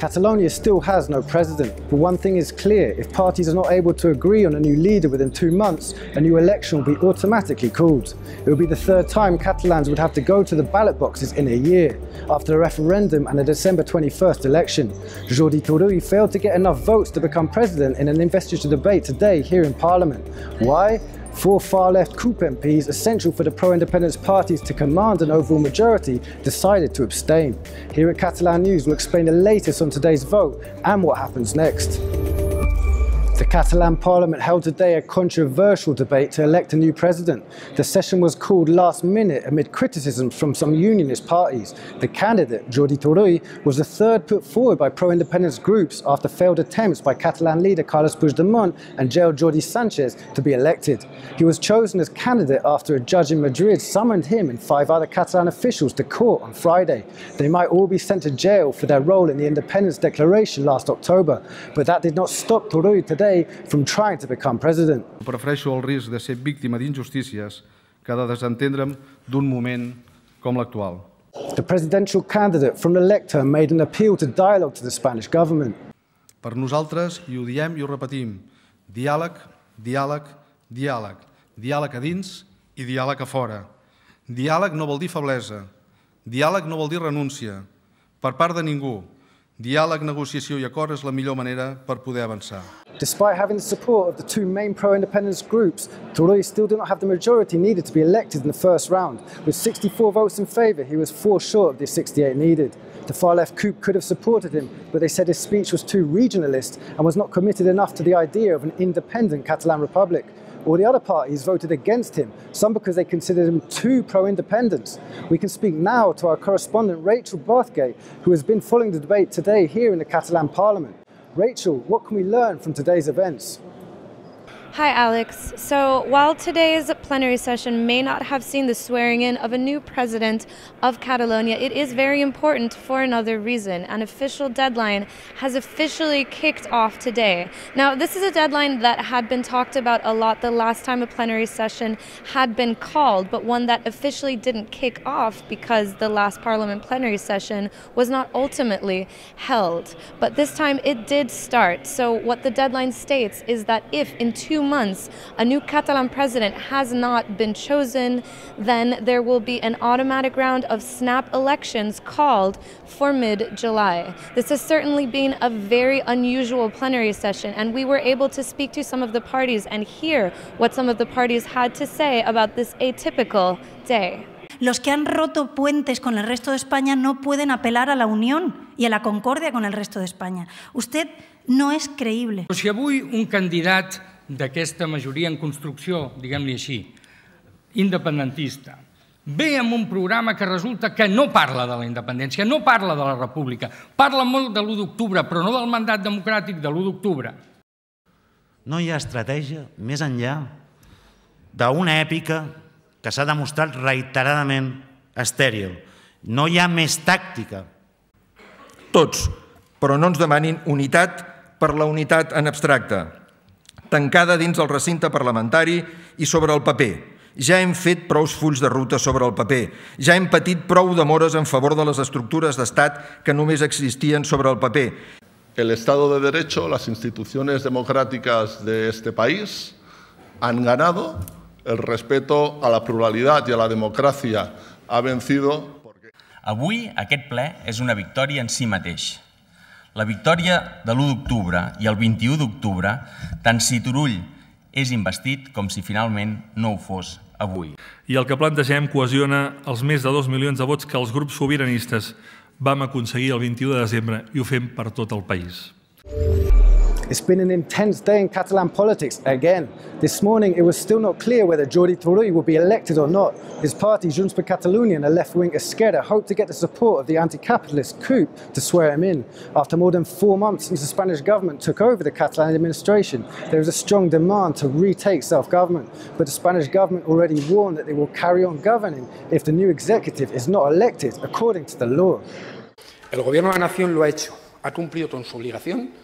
Catalonia still has no president, but one thing is clear: if parties are not able to agree on a new leader within 2 months, a new election will be automatically called. It will be the third time Catalans would have to go to the ballot boxes in a year, after the referendum and the December 21st election. Jordi Turull failed to get enough votes to become president in an investiture debate today here in Parliament. Why? 4 far-left CUP MPs, essential for the pro-independence parties to command an overall majority, decided to abstain. Here at Catalan News, we'll explain the latest on today's vote and what happens next. The Catalan Parliament held today a controversial debate to elect a new president. The session was called last minute amid criticisms from some unionist parties. The candidate, Jordi Turull, was the third put forward by pro-independence groups after failed attempts by Catalan leader Carles Puigdemont and jailed Jordi Sánchez to be elected. He was chosen as candidate after a judge in Madrid summoned him and 5 other Catalan officials to court on Friday. They might all be sent to jail for their role in the independence declaration last October, but that did not stop Turull today from trying to become president. Prefereixo el risc de ser víctima d'injustícies que de desentendre'm d'un moment com l'actual. The presidential candidate from the lectern made an appeal to dialogue to the Spanish government. Per nosaltres, i ho diem i ho repetim, diàleg, diàleg, diàleg. Diàleg a dins i diàleg a fora. Diàleg no vol dir feblesa. Diàleg no vol dir renúncia. Per part de ningú. Diàleg, negociació i acord és la millor manera per poder avançar. Despite having the support of the 2 main pro-independence groups, Turull still did not have the majority needed to be elected in the first round. With 64 votes in favour, he was 4 short of the 68 needed. The far-left CUP could have supported him, but they said his speech was too regionalist and was not committed enough to the idea of an independent Catalan republic. All the other parties voted against him, some because they considered him too pro-independence. We can speak now to our correspondent Rachel Bathgate, who has been following the debate today here in the Catalan Parliament. Rachel, what can we learn from today's events? Hi Alex. So while today's plenary session may not have seen the swearing in of a new president of Catalonia, it is very important for another reason. An official deadline has officially kicked off today. Now, this is a deadline that had been talked about a lot the last time a plenary session had been called, but one that officially didn't kick off because the last Parliament plenary session was not ultimately held. But this time it did start. So what the deadline states is that if in 2 months a new Catalan president has not been chosen, then there will be an automatic round of snap elections called for mid-July. This has certainly been a very unusual plenary session, and we were able to speak to some of the parties and hear what some of the parties had to say about this atypical day. Los que han roto puentes con el resto de España no pueden apelar a la unión y a la concordia con el resto de España. Usted no és creïble. Si avui un candidat d'aquesta majoria en construcció, diguem-li així, independentista, ve amb un programa que resulta que no parla de la independència, no parla de la república, parla molt de l'1 d'octubre, però no del mandat democràtic de l'1 d'octubre. No hi ha estratègia més enllà d'una èpica que s'ha demostrat reiteradament estèril. No hi ha més tàctica. Tots, però no ens demanin unitat per la unitat en abstracte, tancada dins el recinte parlamentari i sobre el paper. Ja hem fet prou fulls de ruta sobre el paper. Ja hem patit prou demores en favor de les estructures d'estat que només existien sobre el paper. El Estado de Derecho, las instituciones democráticas de este país han ganado, el respeto a la pluralidad y a la democracia ha vencido. Avui aquest ple és una victòria en si mateix. La victòria de l'1 d'octubre i el 21 d'octubre, tant si Turull és investit com si finalment no ho fos avui. I el que plantegem cohesiona els més de 2 milions de vots que els grups sobiranistes vam aconseguir el 21 de desembre i ho fem per tot el país. It's been an intense day in Catalan politics again. This morning, it was still not clear whether Jordi Turull would be elected or not. His party, Junts per Catalunya, and the left-wing Esquerra hoped to get the support of the anti-capitalist CUP to swear him in. After more than 4 months since the Spanish government took over the Catalan administration, there is a strong demand to retake self-government. But the Spanish government already warned that they will carry on governing if the new executive is not elected according to the law. El gobierno de la nación lo ha hecho, ha cumplido con su obligación.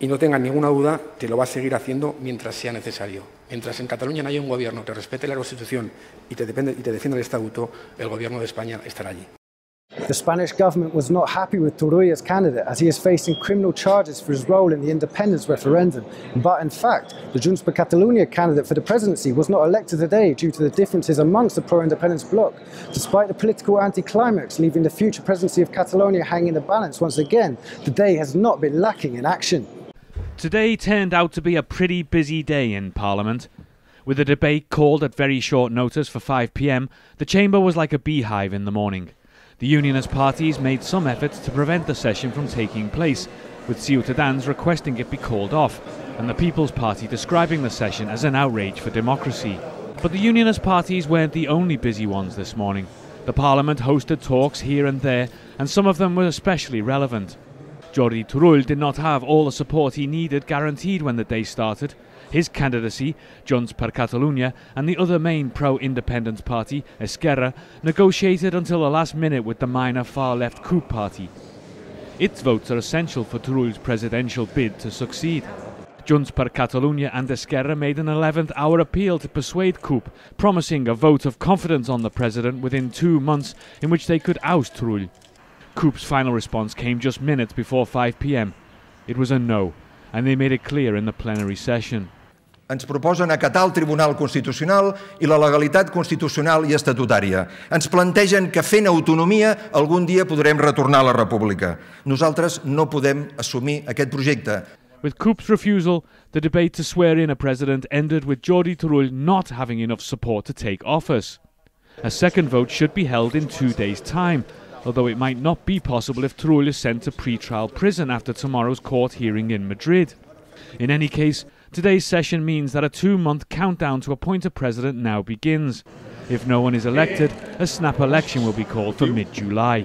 Y no tengan ninguna duda que lo va a seguir haciendo mientras sea necesario. Mientras en Cataluña no haya un gobierno que respete la Constitución y te defienda el Estatuto, el gobierno de España estará allí. The Spanish government was not happy with Turull as candidate, as he is facing criminal charges for his role in the independence referendum. But in fact, the Junts per Catalunya candidate for the presidency was not elected today due to the differences amongst the pro-independence bloc. Despite the political anticlimax leaving the future presidency of Catalonia hanging in the balance once again, the day has not been lacking in action. Today turned out to be a pretty busy day in Parliament. With the debate called at very short notice for 5 p.m, the chamber was like a beehive in the morning. The unionist parties made some efforts to prevent the session from taking place, with Ciutadans requesting it be called off, and the People's Party describing the session as an outrage for democracy. But the unionist parties weren't the only busy ones this morning. The Parliament hosted talks here and there, and some of them were especially relevant. Jordi Turull did not have all the support he needed guaranteed when the day started. His candidacy, Junts per Catalunya, and the other main pro-independence party, Esquerra, negotiated until the last minute with the minor far-left CUP party. Its votes are essential for Turull's presidential bid to succeed. Junts per Catalunya and Esquerra made an 11th-hour appeal to persuade CUP, promising a vote of confidence on the president within 2 months in which they could oust Turull. CUP's final response came just minutes before 5 p.m. It was a no, and they made it clear in the plenary session. Ens proposen acatar el Tribunal Constitucional i la legalitat constitucional i estatutària. Ens plantegen que fent autonomia algun dia podrem retornar a la República. Nosaltres no podem assumir aquest projecte. With CUP's refusal, the debate to swear in a president ended with Jordi Turull not having enough support to take office. A second vote should be held in 2 days' time, although it might not be possible if Turull is sent to pre-trial prison after tomorrow's court hearing in Madrid. In any case, today's session means that a 2-month countdown to appoint a president now begins. If no one is elected, a snap election will be called for mid-July.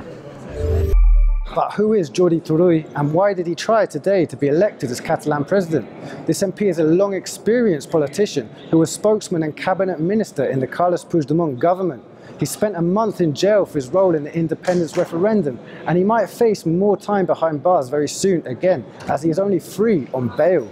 But who is Jordi Turull, and why did he try today to be elected as Catalan president? This MP is a long-experienced politician who was spokesman and cabinet minister in the Carles Puigdemont government. He spent a month in jail for his role in the independence referendum, and he might face more time behind bars very soon again, as he is only free on bail.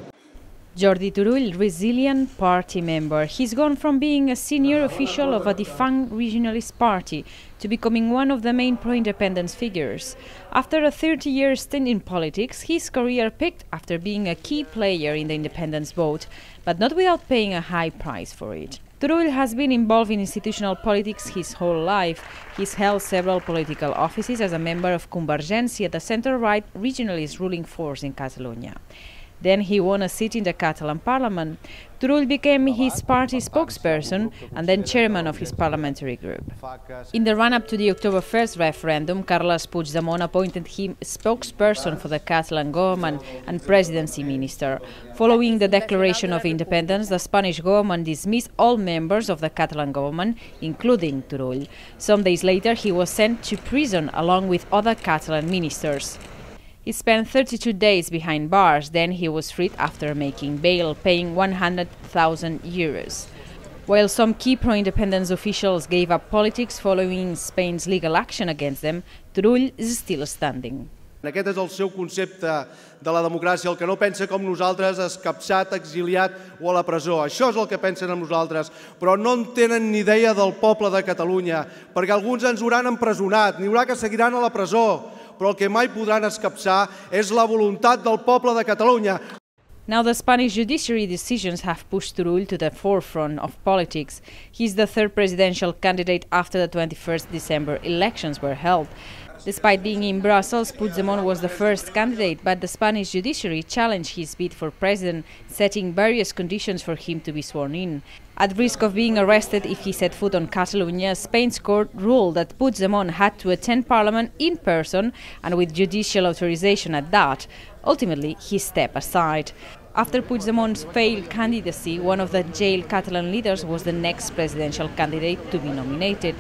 Jordi Turull, resilient party member. He's gone from being a senior official of a defunct regionalist party to becoming one of the main pro-independence figures. After a 30-year stint in politics, his career peaked after being a key player in the independence vote, but not without paying a high price for it. Turull has been involved in institutional politics his whole life. He's held several political offices as a member of Convergència, the centre-right regionalist ruling force in Catalonia. Then he won a seat in the Catalan parliament. Turull became his party spokesperson and then chairman of his parliamentary group. In the run-up to the October 1st referendum, Carles Puigdemont appointed him spokesperson for the Catalan government and presidency minister. Following the declaration of independence, the Spanish government dismissed all members of the Catalan government, including Turull. Some days later, he was sent to prison along with other Catalan ministers. He spent 32 days behind bars, then he was freed after making bail, paying 100,000 euros. While some key pro-independence officials gave up politics following Spain's legal action against them, Turull is still standing. Aquest és el seu concepte de la democràcia. El que no pensa com nosaltres és capçat, exiliat o a la presó. Això és el que pensen amb nosaltres, però no en tenen ni idea del poble de Catalunya, perquè alguns ens hauran empresonat, n'hi haurà que seguiran a la presó, però el que mai podran escapçar és la voluntat del poble de Catalunya. Now the Spanish judiciary decisions have pushed Turull to the forefront of politics. He's the third presidential candidate after the 21st December elections were held. Despite being in Brussels, Puigdemont was the first candidate, but the Spanish judiciary challenged his bid for president, setting various conditions for him to be sworn in. At risk of being arrested if he set foot on Catalonia, Spain's court ruled that Puigdemont had to attend parliament in person and with judicial authorization at that. Ultimately, he stepped aside. After Puigdemont's failed candidacy, one of the jailed Catalan leaders was the next presidential candidate to be nominated.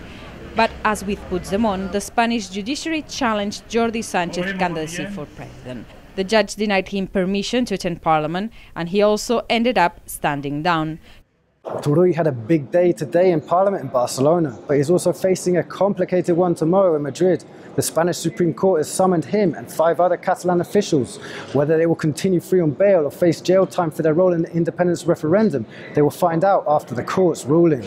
But as with Puigdemont, the Spanish judiciary challenged Jordi Sánchez's candidacy for president. The judge denied him permission to attend parliament, and he also ended up standing down. Turull had a big day today in Parliament in Barcelona, but he's also facing a complicated one tomorrow in Madrid. The Spanish Supreme Court has summoned him and 5 other Catalan officials. Whether they will continue free on bail or face jail time for their role in the independence referendum, they will find out after the court's ruling.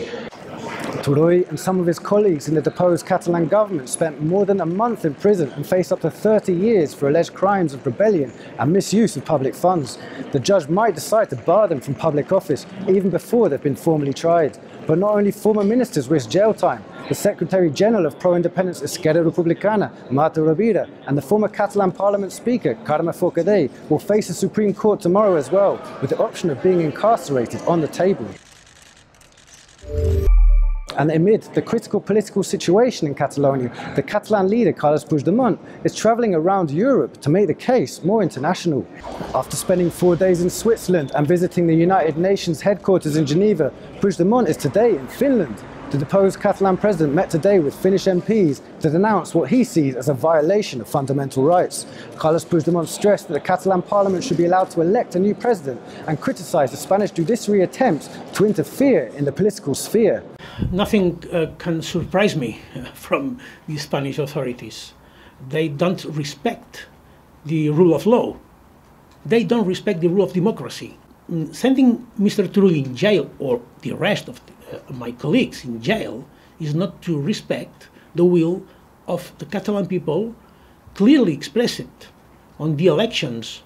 Turull and some of his colleagues in the deposed Catalan government spent more than a month in prison and faced up to 30 years for alleged crimes of rebellion and misuse of public funds. The judge might decide to bar them from public office even before they've been formally tried. But not only former ministers risk jail time, the Secretary General of pro-independence Esquerra Republicana, Marta Rovira, and the former Catalan Parliament Speaker, Carme Forcadell, will face the Supreme Court tomorrow as well, with the option of being incarcerated on the table. And amid the critical political situation in Catalonia, the Catalan leader Carles Puigdemont is travelling around Europe to make the case more international. After spending 4 days in Switzerland and visiting the United Nations headquarters in Geneva, Puigdemont is today in Finland. The deposed Catalan president met today with Finnish MPs to denounce what he sees as a violation of fundamental rights. Carles Puigdemont stressed that the Catalan parliament should be allowed to elect a new president and criticised the Spanish judiciary attempts to interfere in the political sphere. Nothing can surprise me from the Spanish authorities. They don't respect the rule of law. They don't respect the rule of democracy. Sending Mr. Turull in jail, or the rest of my colleagues in jail, is not to respect the will of the Catalan people, clearly expressed on the elections.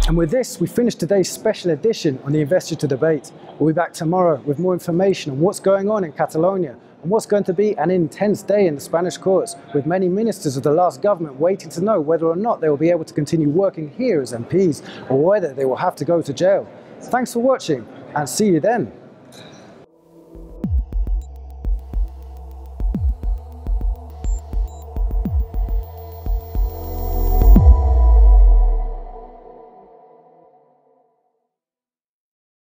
And with this, we finish today's special edition on the investiture debate. We'll be back tomorrow with more information on what's going on in Catalonia and what's going to be an intense day in the Spanish courts, with many ministers of the last government waiting to know whether or not they will be able to continue working here as MPs or whether they will have to go to jail. Thanks for watching and see you then.